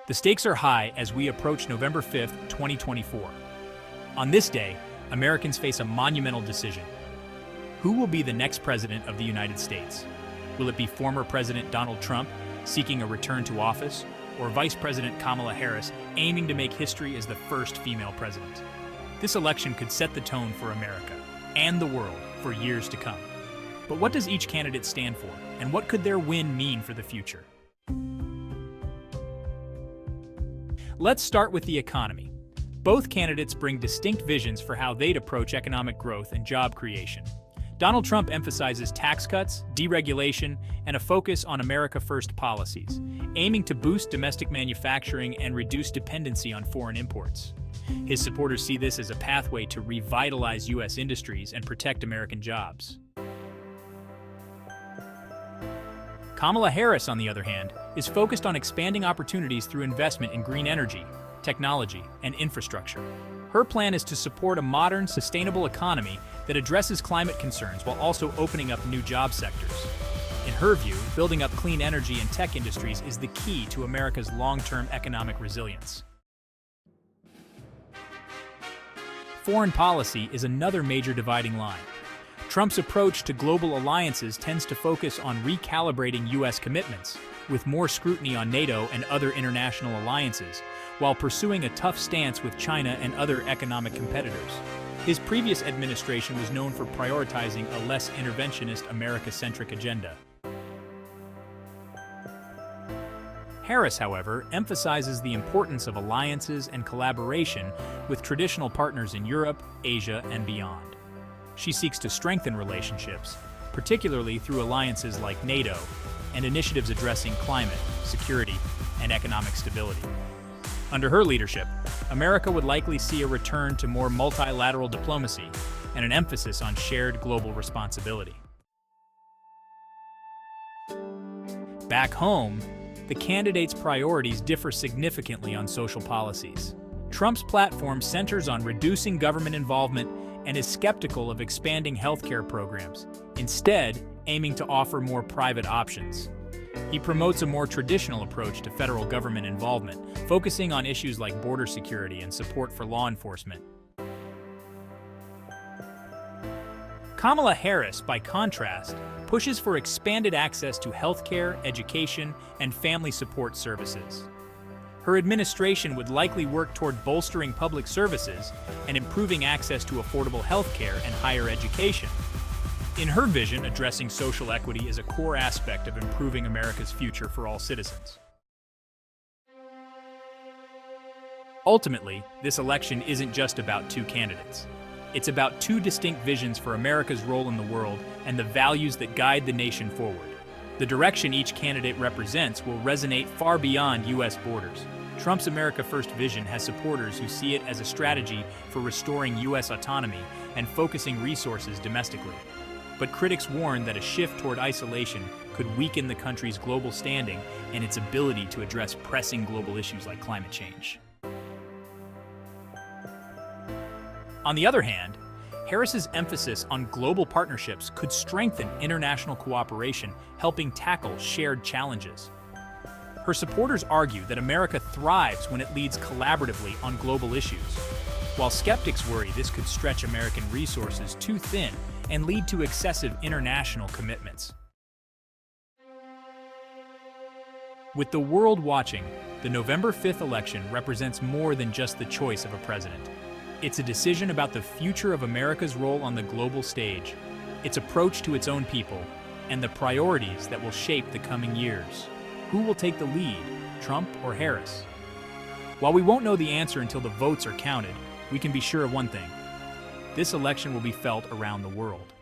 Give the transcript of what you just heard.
The stakes are high as we approach November 5th, 2024. On this day, Americans face a monumental decision. Who will be the next president of the United States? Will it be former President Donald Trump, seeking a return to office, or Vice President Kamala Harris, aiming to make history as the first female president? This election could set the tone for America and the world for years to come. But what does each candidate stand for, and what could their win mean for the future? Let's start with the economy. Both candidates bring distinct visions for how they'd approach economic growth and job creation. Donald Trump emphasizes tax cuts, deregulation, and a focus on America First policies, aiming to boost domestic manufacturing and reduce dependency on foreign imports. His supporters see this as a pathway to revitalize U.S. industries and protect American jobs. Kamala Harris, on the other hand, is focused on expanding opportunities through investment in green energy, technology, and infrastructure. Her plan is to support a modern, sustainable economy that addresses climate concerns while also opening up new job sectors. In her view, building up clean energy and tech industries is the key to America's long-term economic resilience. Foreign policy is another major dividing line. Trump's approach to global alliances tends to focus on recalibrating U.S. commitments, with more scrutiny on NATO and other international alliances, while pursuing a tough stance with China and other economic competitors. His previous administration was known for prioritizing a less interventionist, America-centric agenda. Harris, however, emphasizes the importance of alliances and collaboration with traditional partners in Europe, Asia, and beyond. She seeks to strengthen relationships, particularly through alliances like NATO and initiatives addressing climate, security, and economic stability. Under her leadership, America would likely see a return to more multilateral diplomacy and an emphasis on shared global responsibility. Back home, the candidates' priorities differ significantly on social policies. Trump's platform centers on reducing government involvement and is skeptical of expanding healthcare programs, instead aiming to offer more private options. He promotes a more traditional approach to federal government involvement, focusing on issues like border security and support for law enforcement. Kamala Harris, by contrast, pushes for expanded access to healthcare, education, and family support services. Her administration would likely work toward bolstering public services and improving access to affordable healthcare and higher education. In her vision, addressing social equity is a core aspect of improving America's future for all citizens. Ultimately, this election isn't just about two candidates. It's about two distinct visions for America's role in the world and the values that guide the nation forward. The direction each candidate represents will resonate far beyond U.S. borders. Trump's America First vision has supporters who see it as a strategy for restoring U.S. autonomy and focusing resources domestically. But critics warn that a shift toward isolation could weaken the country's global standing and its ability to address pressing global issues like climate change. On the other hand, Harris's emphasis on global partnerships could strengthen international cooperation, helping tackle shared challenges. Her supporters argue that America thrives when it leads collaboratively on global issues, while skeptics worry this could stretch American resources too thin and lead to excessive international commitments. With the world watching, the November 5th election represents more than just the choice of a president. It's a decision about the future of America's role on the global stage, its approach to its own people, and the priorities that will shape the coming years. Who will take the lead, Trump or Harris? While we won't know the answer until the votes are counted, we can be sure of one thing: this election will be felt around the world.